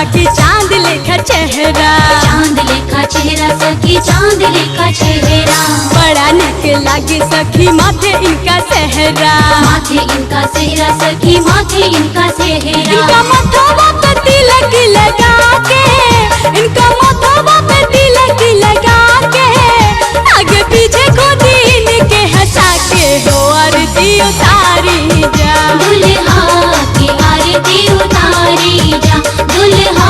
सखी चांद लेखा चेहरा, चांद लेखा चेहरा सखी चांद लेखा चेहरा। बड़ा निक लागे सखी माथे इनका सेहरा, माथे इनका सेहरा सखी माथे इनका सेहरा। इनका माथवा पे तिलक लगा के, इनका माथवा पे तिलक लगा के, आगे पीछे खुद इनके हंसा के हो आरती उतारी जा। दुल्हा की आरती उतारी जा, दुल्हा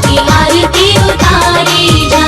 की आरती उतारी जा।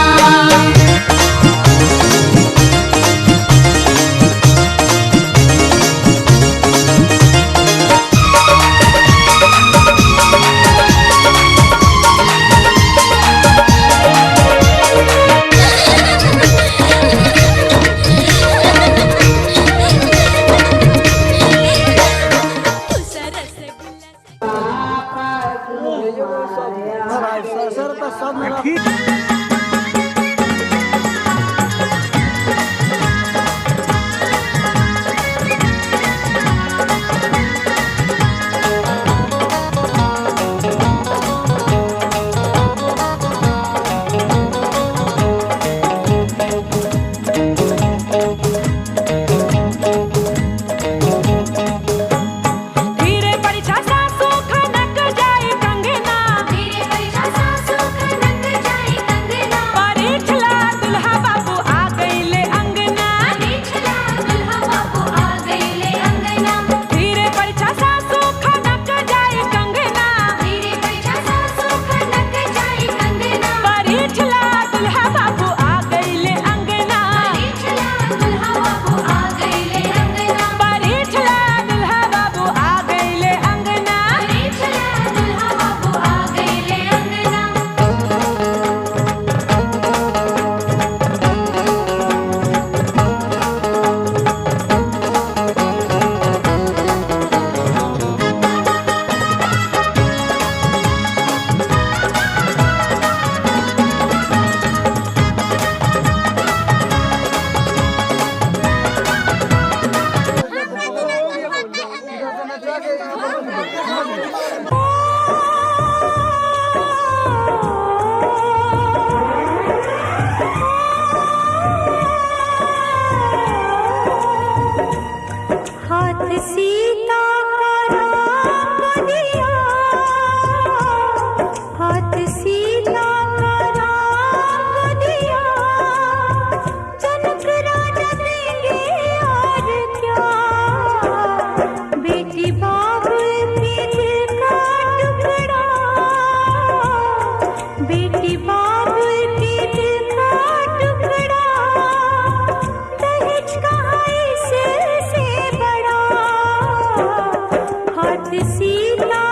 सीता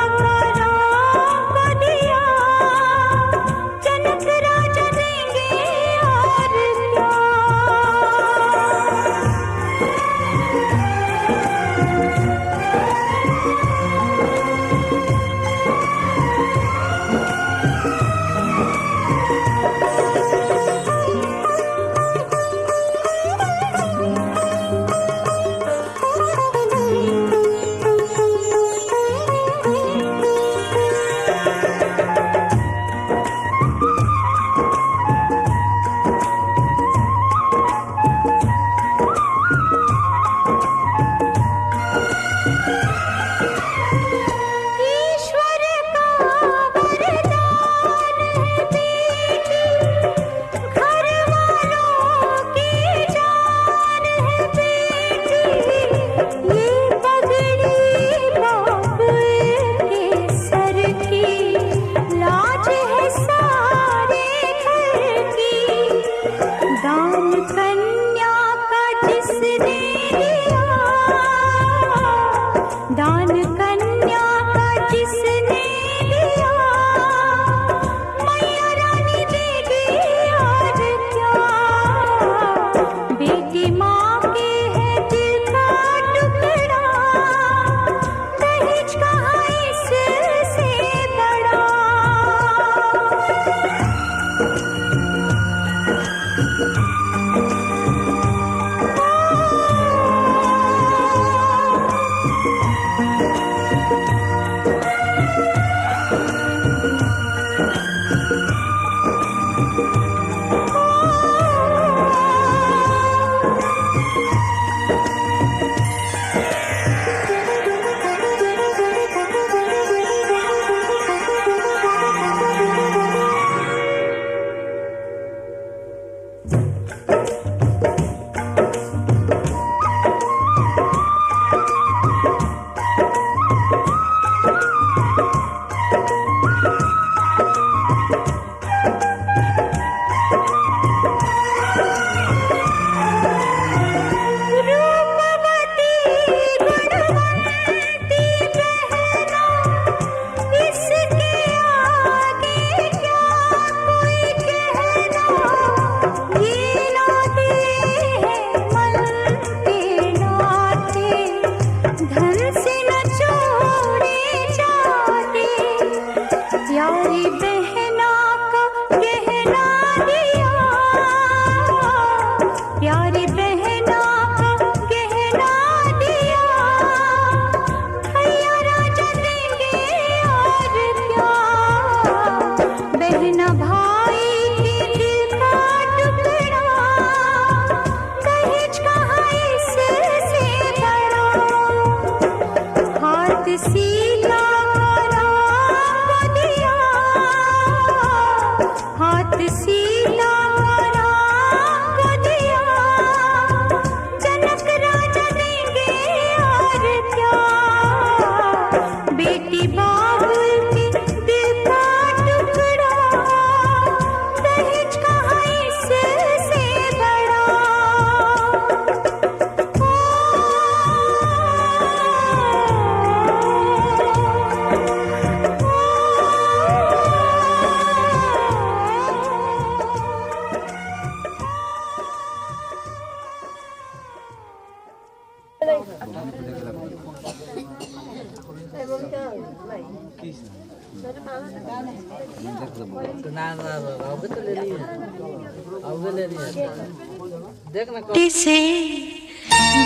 छोटी से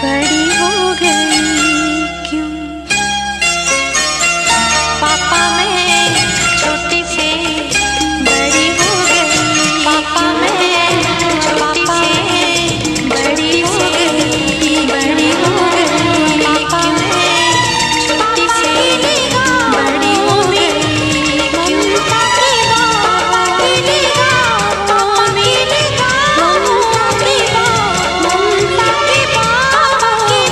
बड़ी हो गई क्यों पापा मैं छोटी से बड़ी हो गई पापा मैं छोटी से बड़ी हो गई बड़ी हो गई पापा मैं छोटी से बड़ी हो गई ममता की बात मिलेगा पापा मिलेगा ममता की बात ममता की बात की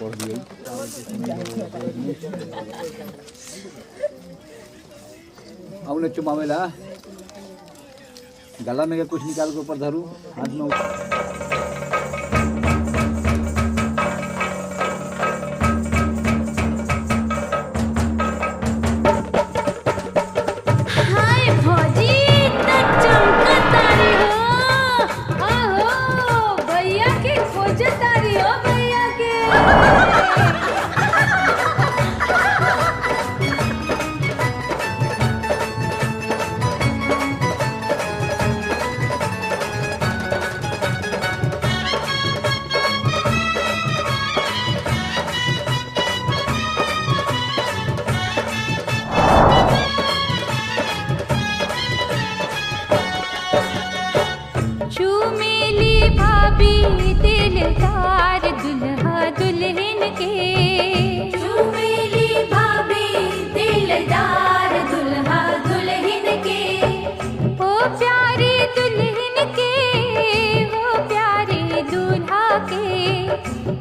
पढ़ दिए अब चुमावेला गला में कुछ निकाल के ऊपर धरू हाथ में दिलदार दुल्हा दुल्हन के चुमेली भाभी दिलदार दुल्हा दुल्हन के ओ प्यारे दुल्हन के हो प्यारे दूल्हा के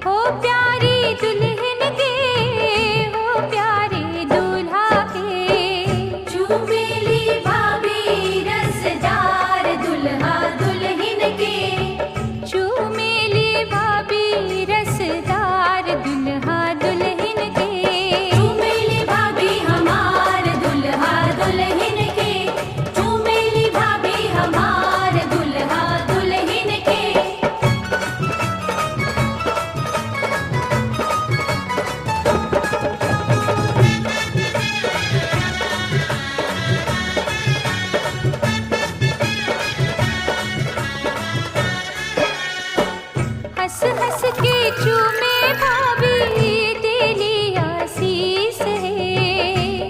हो प्यारी दुल्हन के हो प्यारे दूल्हा के चुमेली भाभी रसदार दुल्हा दुल्हन के चूमेली भाभी रसदार दुल्हा दुल्हन के चुमेली भाभी हमार दुल्हा दुल्हन के चुमेली भाभी हमार दुल्हा दुल्हन के हंस हंस के चूमे भाभी तेरी आशीष है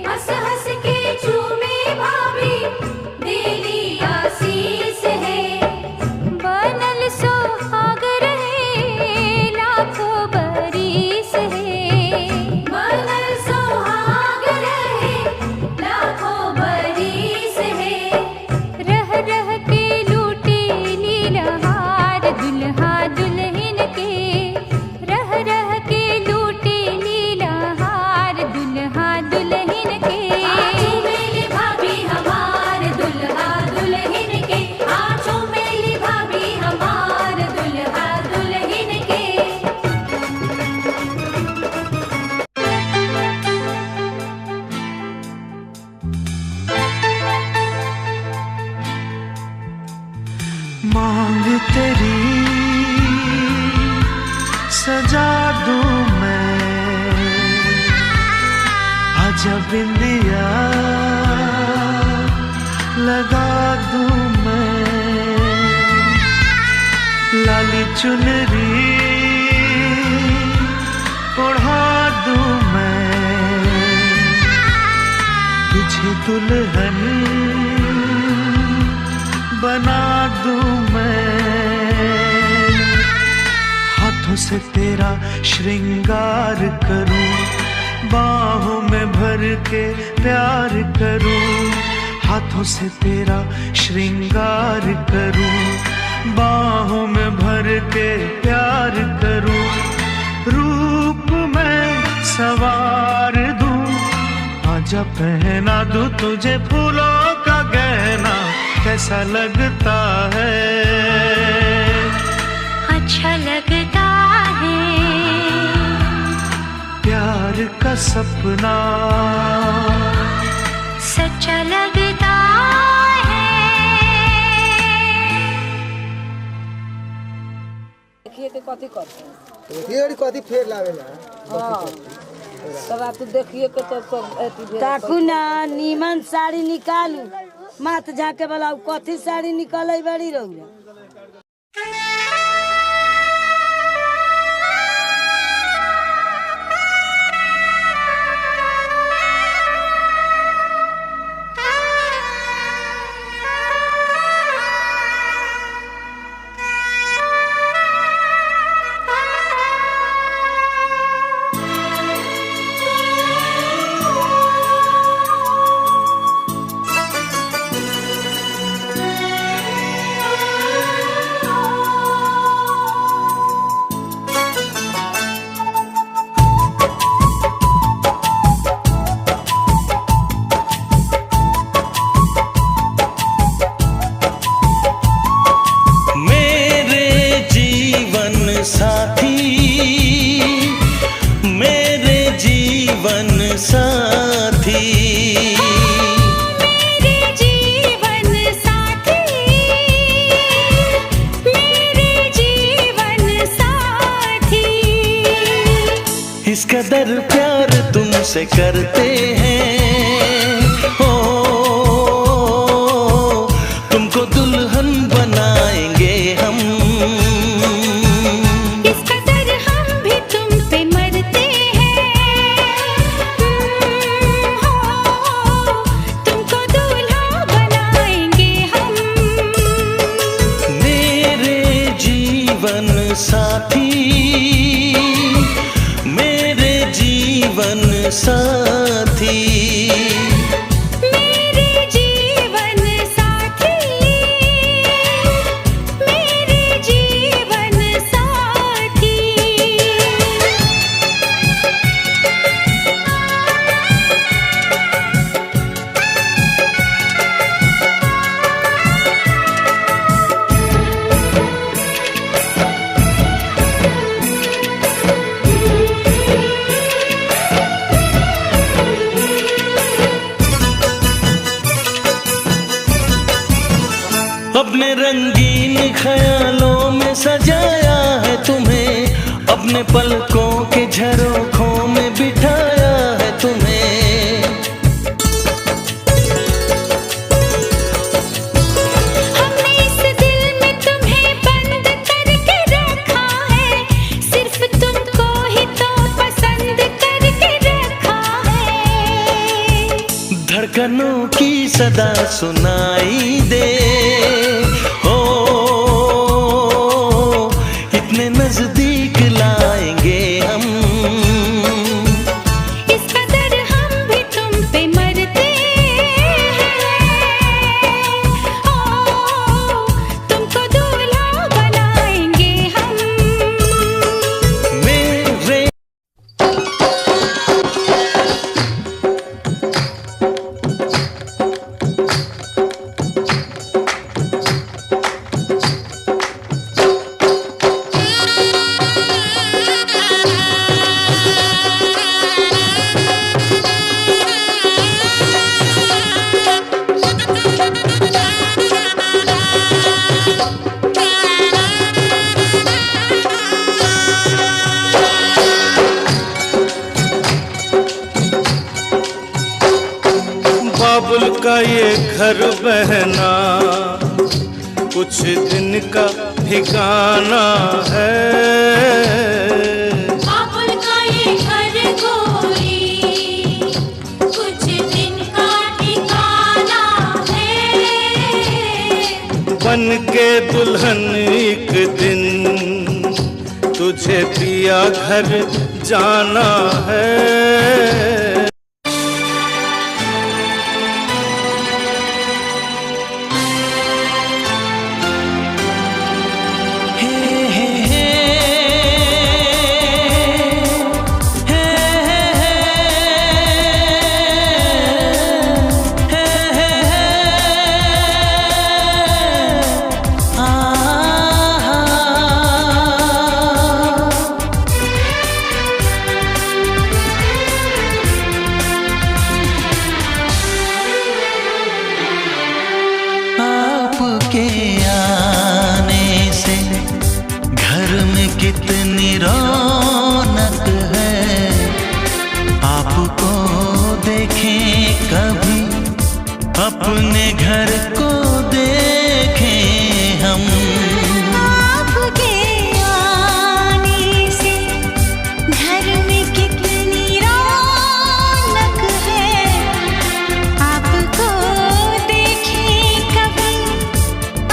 हंस हंस के चूमे भाभी दिली आशीष है बनल सोहाग रहे लाखों बरिस है बनल सोहाग रहे लाखों बरिस है रह रह के लूटे लीलहार दुल्हा दुल्हन के रह रह के लूटे लीलहार दुल्हा दुल्हन के चुमेली भाभी हमार दुल्हा दुल्हन के चुमेली भाभी हमार दुल्हा दुल्हन के मांग तेरी सजा दूं मैं आजा बिंदिया लगा दूं मैं लाली चुनरी ओढ़ा दूं मैं तुझे दुल्हन बना दूं मैं हाथों से तेरा श्रृंगार करूं बाहों में भर के प्यार करूं हाथों से तेरा श्रृंगार करूं बाहों में भर के प्यार करूं रूप में सवार दूं आजा पहना दूं तुझे फूलों का गहना कैसा लगता है अच्छा लगता है प्यार का सपना सच्चा लगता है देखिए के कथी करते फिर कथी फेर लावेला हाँ तब आप देखिए के तो सब ताकू ना नीमन साड़ी निकालू माथ झाके वाला कथी साड़ी निकले बड़ी रहुआ साथी। मेरे जीवन साथी, मेरे जीवन साथी। इस कदर प्यार तुमसे करते हैं, ओ तुमको दुल्हन बनाएंगे हम। इस कदर हम भी तुम पे मरते हैं, हो तुमको दूल्हा बनाएंगे हम। मेरे जीवन साथी, मेरे जीवन साथी। मेरे जीवन साथी, मेरे जीवन साथी। अपने रंगीन ख्यालों में सजाया है तुम्हें, अपने पलकों के झरोखों में बिठाया है तुम्हें। हमने इस दिल में तुम्हें बंद करके रखा है, सिर्फ तुमको ही तो पसंद करके रखा है। धड़कनों की सदा सुनाई दे, ओ इतने नजदीक लाएंगे हम। इस कदर हम भी तुम पे मरते हैं, ओ तुमको दूल्हा बनाएंगे हम। मेरे बाबुल का ये घर बहना कुछ दिन का ठिकाना है। बाबुल का ये घर गोरी कुछ दिन का ठिकाना है। बन के दुल्हन एक दिन तुझे पिया घर जाना है। आपके आने से घर में कितनी रौनक है। आपको देखें कभी, अपने घर को देखें हम। आपके आने से घर में कितनी रौनक है। आपको देखें कभी,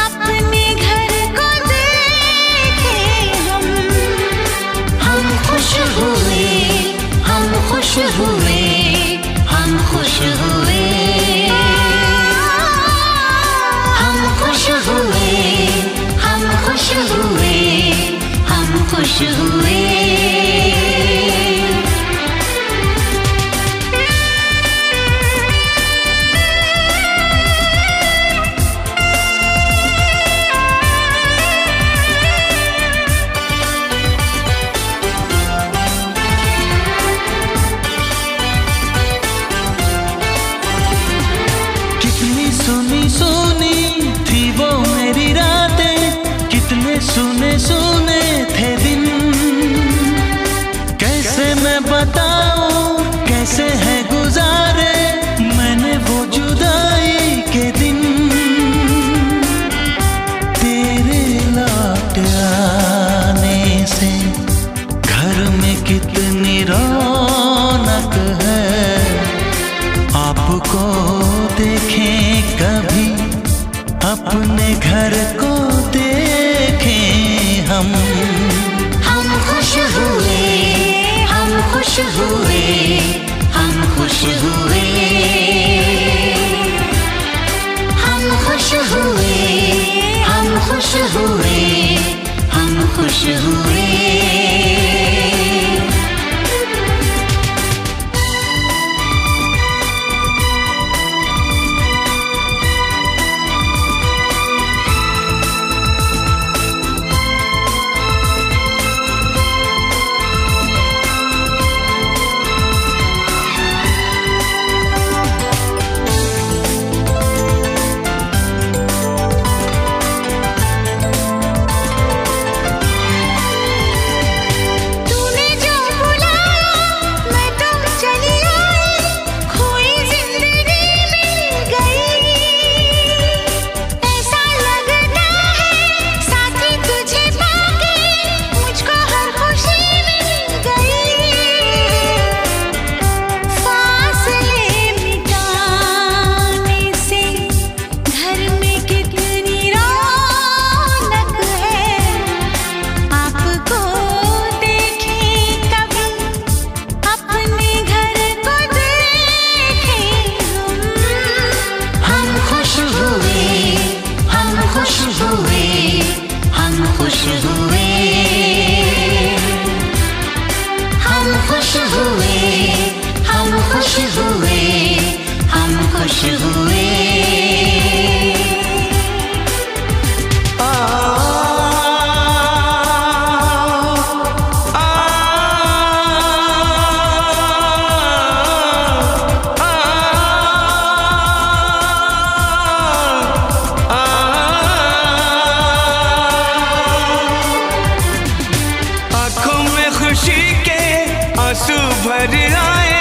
अपने घर को देखें हम। हम खुश हुए, हम खुश हुए, हम खुश हुए। हम खुश हुए, हम खुश हुए, हम खुश हुए। आपको देखें कभी, अपने घर को देखें हम खुश हुए, हम खुश हुए, हम खुश हुए, हम खुश हुए, हम खुश हुए, हम खुश हुए। भर आए,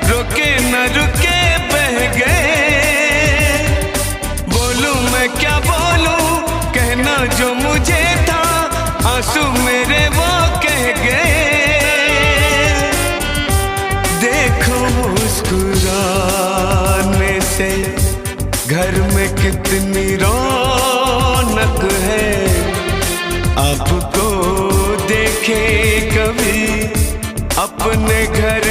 रुके न रुके बह गए। बोलूं मैं क्या बोलूं, कहना जो मुझे था, आंसू मेरे वो कह गए। देखो मुस्कुराने से घर में कितनी रौनक है। आपको देखे कभी, अपने घर